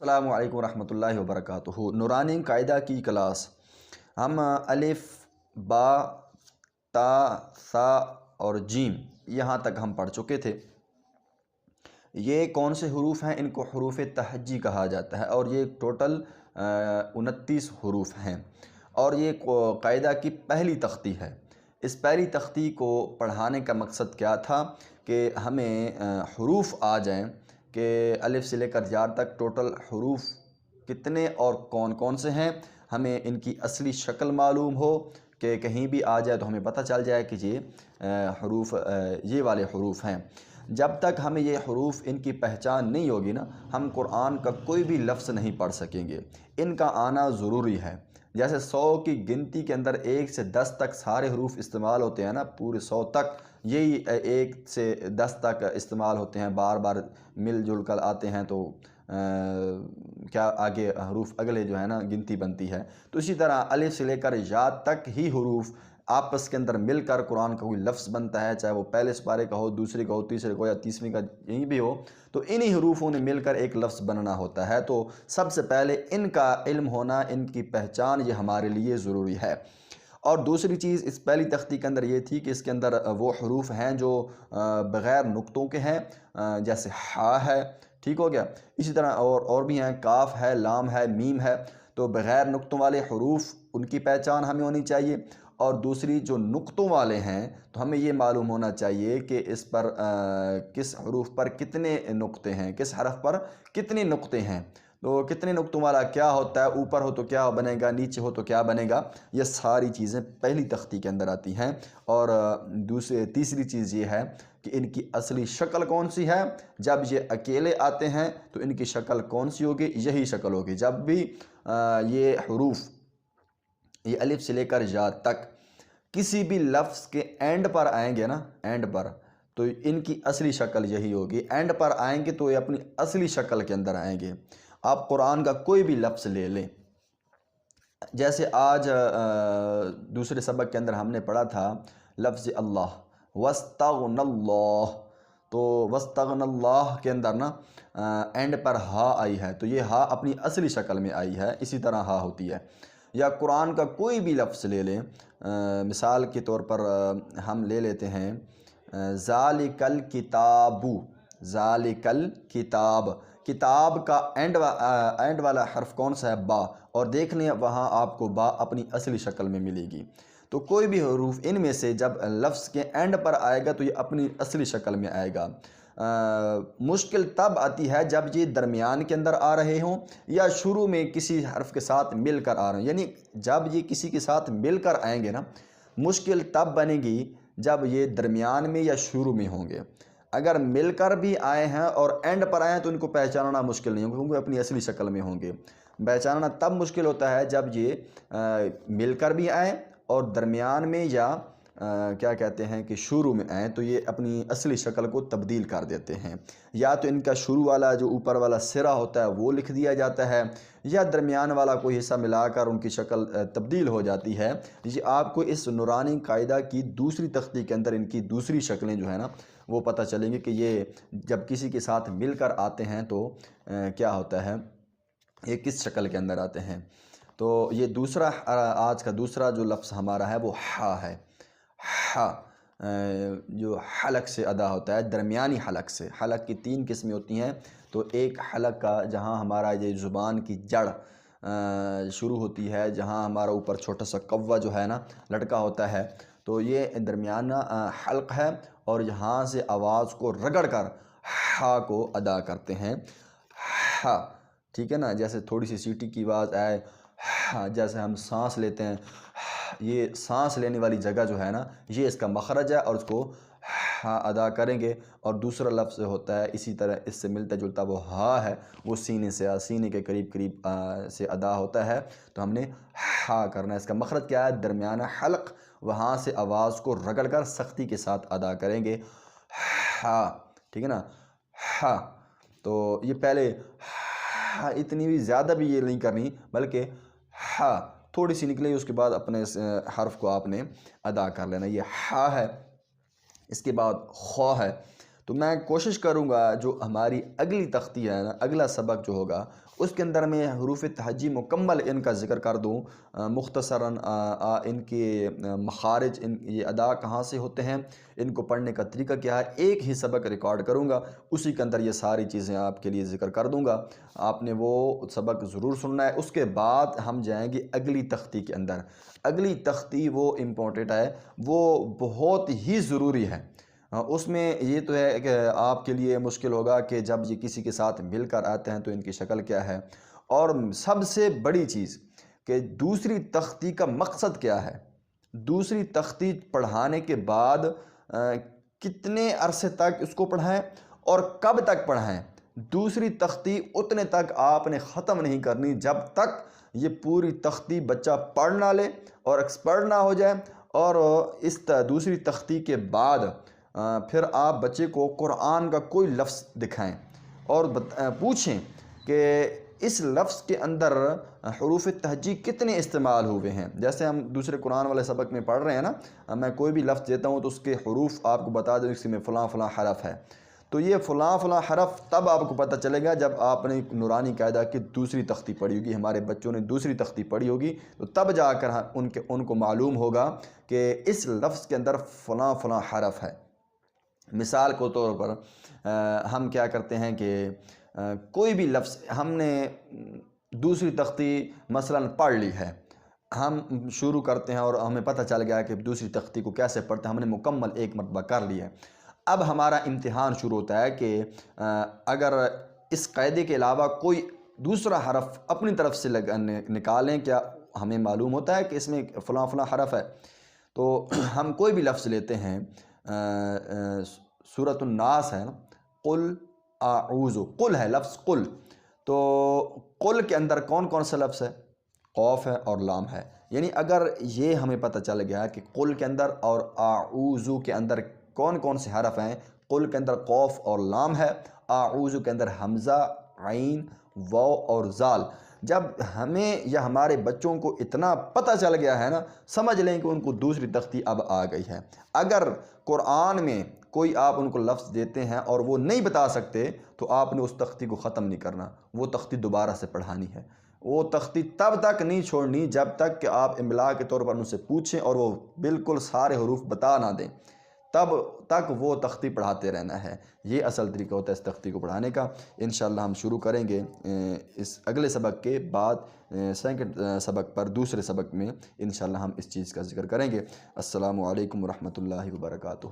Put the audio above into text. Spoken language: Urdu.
السلام علیکم ورحمۃ اللہ وبرکاتہ۔ نورانی قاعدہ کی کلاس ہم الف با تا ثا اور جیم یہاں تک ہم پڑھ چکے تھے۔ یہ کون سے حروف ہیں؟ ان کو حروف تہجی کہا جاتا ہے اور یہ ٹوٹل 29 حروف ہیں، اور یہ قاعدہ کی پہلی تختی ہے۔ اس پہلی تختی کو پڑھانے کا مقصد کیا تھا کہ ہمیں حروف آ جائیں کہ الف سے لے کر یاء تک ٹوٹل حروف کتنے اور کون کون سے ہیں، ہمیں ان کی اصلی شکل معلوم ہو کہ کہیں بھی آ جائے تو ہمیں پتہ چل جائے کہ یہ حروف یہ والے حروف ہیں۔ جب تک ہمیں یہ حروف ان کی پہچان نہیں ہوگی نا، ہم قرآن کا کوئی بھی لفظ نہیں پڑھ سکیں گے۔ ان کا آنا ضروری ہے۔ جیسے 100 کی گنتی کے اندر 1 سے 10 تک سارے حروف استعمال ہوتے ہیں نا، پورے 100 تک یہی 1 سے 10 تک استعمال ہوتے ہیں، بار بار مل جل کر آتے ہیں، تو کیا آگے حروف اگلے جو ہے نا گنتی بنتی ہے۔ تو اسی طرح الف سے لے کر یاء تک ہی حروف آپس کے اندر مل کر قرآن کا کوئی لفظ بنتا ہے، چاہے وہ پہلے سپارے کا ہو، دوسرے کا ہو، تیسرے کا ہو یا 30ویں کا یہیں بھی ہو، تو انہی حروفوں نے مل کر ایک لفظ بننا ہوتا ہے۔ تو سب سے پہلے ان کا علم ہونا، ان کی پہچان، یہ ہمارے لیے ضروری ہے۔ اور دوسری چیز اس پہلی تختی کے اندر یہ تھی کہ اس کے اندر وہ حروف ہیں جو بغیر نقطوں کے ہیں، جیسے ہا ہے، ٹھیک ہو گیا، اسی طرح اور بھی ہیں، کاف ہے، لام ہے، میم ہے۔ تو بغیر نقطوں والے حروف ان کی پہچان ہمیں ہونی چاہیے، اور دوسری جو نقطوں والے ہیں تو ہمیں یہ معلوم ہونا چاہیے کہ اس پر کس حروف پر کتنے نقطے ہیں، کس حرف پر کتنے نقطے ہیں۔ تو کتنے نقطوں والا کیا ہوتا ہے، اوپر ہو تو کیا بنے گا، نیچے ہو تو کیا بنے گا، یہ ساری چیزیں پہلی تختی کے اندر آتی ہیں۔ اور تیسری چیز یہ ہے کہ ان کی اصلی شکل کون سی ہے۔ جب یہ اکیلے آتے ہیں تو ان کی شکل کون سی ہوگی؟ یہی شکل ہوگی۔ جب بھی یہ حروف یہ الف سے لے کر یاء تک کسی بھی لفظ کے اینڈ پر آئیں گے نا، اینڈ پر، تو ان کی اصلی شکل یہی ہوگی۔ اینڈ پر آئیں گے تو یہ اپنی اصلی شکل کے اندر آئیں گے۔ آپ قرآن کا کوئی بھی لفظ لے لیں، جیسے آج دوسرے سبق کے اندر ہم نے پڑھا تھا لفظ اللہ، وَاسْتَغْنَى اللَّهُ، تو وَاسْتَغْنَى اللَّهُ کے اندر نا اینڈ پر ہا آئی ہے، تو یہ ہا اپنی اصلی شکل میں آئی ہے، اسی طرح ہا ہوتی ہے۔ یا قرآن کا کوئی بھی لفظ لے لیں، مثال کے طور پر ہم لے لیتے ہیں ذَلِكَ الْكِتَابُ، ذَلِكَ الْكِتَابُ، کتاب کا اینڈ والا حرف کون سا ہے؟ با، اور دیکھ لیں وہاں آپ کو با اپنی اصلی شکل میں ملے گی۔ تو کوئی بھی حروف ان میں سے جب لفظ کے اینڈ پر آئے گا تو یہ اپنی اصلی شکل میں آئے گا۔ مشکل تب آتی ہے جب یہ درمیان کے اندر آ رہے ہوں یا شروع میں کسی حرف کے ساتھ مل کر آ رہے ہیں، یعنی جب یہ کسی کے ساتھ مل کر آئیں گے نا، مشکل تب بنے گی جب یہ درمیان میں یا شروع میں ہوں گے۔ اگر مل کر بھی آئے ہیں اور اینڈ پر آئے ہیں تو ان کو پہچاننا مشکل نہیں ہوگا، کیونکہ اپنی اصلی شکل میں ہوں گے۔ پہچاننا تب مشکل ہوتا ہے جب یہ مل کر بھی آئیں اور درمیان میں یا کیا کہتے ہیں کہ شروع میں آئیں، تو یہ اپنی اصلی شکل کو تبدیل کر دیتے ہیں۔ یا تو ان کا شروع والا جو اوپر والا سرا ہوتا ہے وہ لکھ دیا جاتا ہے، یا درمیان والا کوئی حصہ ملا کر ان کی شکل تبدیل ہو جاتی ہے۔ یہ آپ کو اس نورانی قاعدہ کی دوسری تختی کے اندر ان کی دوسری شکلیں جو ہیں نا وہ پتہ چلیں گے کہ یہ جب کسی کے ساتھ مل کر آتے ہیں تو کیا ہوتا ہے، یہ کس شکل کے اندر آتے ہیں۔ تو یہ دوسرا آج کا دوسرا جو لفظ ہمارا ہے وہ ہا ہے۔ ہا جو حلق سے ادا ہوتا ہے، درمیانی حلق سے۔ حلق کی 3 قسمیں ہوتی ہیں، تو ایک حلق کا جہاں ہمارا یہ زبان کی جڑ شروع ہوتی ہے، جہاں ہمارا اوپر چھوٹا سا کوا جو ہے نا لٹکا ہوتا ہے، تو یہ درمیانہ حلق ہے، اور یہاں سے آواز کو رگڑ کر ہا کو ادا کرتے ہیں۔ ہا، ٹھیک ہے نا، جیسے تھوڑی سی سیٹی کی آواز آئے، جیسے ہم سانس لیتے ہیں، یہ سانس لینے والی جگہ جو ہے نا یہ اس کا مخرج ہے، اور اس کو ہاں ادا کریں گے۔ اور دوسرا لفظ ہوتا ہے اسی طرح اس سے ملتا جلتا، وہ ہا ہے، وہ سینے کے قریب سے ادا ہوتا ہے، تو ہم نے ہا کرنا ہے۔ اس کا مخرج کیا ہے؟ درمیانہ حلق، وہاں سے آواز کو رگڑ کر سختی کے ساتھ ادا کریں گے، ہا، ٹھیک ہے نا، ہا۔ تو یہ پہلے اتنی بھی زیادہ بھی یہ نہیں کرنی، بلکہ ہا تھوڑی سی نکلے، اس کے بعد اپنے حرف کو آپ نے ادا کر لینا۔ یہ ہا ہے، اس کے بعد خو ہے۔ تو میں کوشش کروں گا جو ہماری اگلی تختی ہے نا، اگلا سبق جو ہوگا اس کے اندر میں حروف تہجی مکمل ان کا ذکر کر دوں، مختصراً ان کے مخارج، یہ ادا کہاں سے ہوتے ہیں، ان کو پڑھنے کا طریقہ کیا ہے، ایک ہی سبق ریکارڈ کروں گا، اسی کے اندر یہ ساری چیزیں آپ کے لیے ذکر کر دوں گا، آپ نے وہ سبق ضرور سننا ہے۔ اس کے بعد ہم جائیں گے اگلی تختی کے اندر۔ اگلی تختی وہ امپورٹنٹ ہے، وہ بہت ہی ضروری ہے۔ اس میں یہ تو ہے کہ آپ کے لیے مشکل ہوگا کہ جب یہ کسی کے ساتھ مل کر آتے ہیں تو ان کی شکل کیا ہے، اور سب سے بڑی چیز کہ دوسری تختی کا مقصد کیا ہے، دوسری تختی پڑھانے کے بعد کتنے عرصے تک اس کو پڑھائیں اور کب تک پڑھائیں۔ دوسری تختی اتنے تک آپ نے ختم نہیں کرنی جب تک یہ پوری تختی بچہ پڑھ نہ لے اور ایکسپرٹ نہ ہو جائے، اور اس دوسری تختی کے بعد پھر آپ بچے کو قرآن کا کوئی لفظ دکھائیں اور پوچھیں کہ اس لفظ کے اندر حروف تہجی کتنے استعمال ہوئے ہیں۔ جیسے ہم دوسرے قرآن والے سبق میں پڑھ رہے ہیں نا، میں کوئی بھی لفظ دیتا ہوں تو اس کے حروف آپ کو بتا دوں، اس میں فلاں فلاں حرف ہے، تو یہ فلاں فلاں حرف تب آپ کو پتہ چلے گا جب آپ نے نورانی قاعدہ کی دوسری تختی پڑھی ہوگی، ہمارے بچوں نے دوسری تختی پڑھی ہوگی، تو تب جا کر ان کو معلوم ہوگا کہ اس لفظ کے اندر فلاں فلاں حرف ہے۔ مثال کے طور پر ہم کیا کرتے ہیں کہ کوئی بھی لفظ ہم نے دوسری تختی مثلا پڑھ لی ہے، ہم شروع کرتے ہیں اور ہمیں پتہ چل گیا کہ دوسری تختی کو کیسے پڑھتے ہیں، ہم نے مکمل ایک مرتبہ کر لی ہے۔ اب ہمارا امتحان شروع ہوتا ہے کہ اگر اس قاعدے کے علاوہ کوئی دوسرا حرف اپنی طرف سے نکالیں، کیا ہمیں معلوم ہوتا ہے کہ اس میں فلاں فلاں حرف ہے، تو ہم کوئی بھی لفظ لیتے ہیں، سورۃ الناس ہے نا، قل اعوذ، قل ہے لفظ قل، تو قل کے اندر کون کون سا لفظ ہے، قوف ہے اور لام ہے، یعنی اگر یہ ہمیں پتہ چل گیا کہ قل کے اندر اور اعوذ کے اندر کون کون سے حرف ہیں، قل کے اندر قوف اور لام ہے، اعوذ کے اندر حمزہ، عین، واو اور زال، جب ہمیں یا ہمارے بچوں کو اتنا پتہ چل گیا ہے نا، سمجھ لیں کہ ان کو دوسری تختی اب آ گئی ہے۔ اگر قرآن میں کوئی آپ ان کو لفظ دیتے ہیں اور وہ نہیں بتا سکتے تو آپ نے اس تختی کو ختم نہیں کرنا، وہ تختی دوبارہ سے پڑھانی ہے، وہ تختی تب تک نہیں چھوڑنی جب تک کہ آپ املا کے طور پر ان سے پوچھیں اور وہ بالکل سارے حروف بتا نہ دیں، تب تک وہ تختی پڑھاتے رہنا ہے۔ یہ اصل طریقہ ہوتا ہے اس تختی کو پڑھانے کا۔ انشاءاللہ ہم شروع کریں گے اس اگلے سبق کے بعد، سیکنڈ سبق پر، دوسرے سبق میں انشاءاللہ ہم اس چیز کا ذکر کریں گے۔ السلام علیکم ورحمۃ اللہ وبرکاتہ۔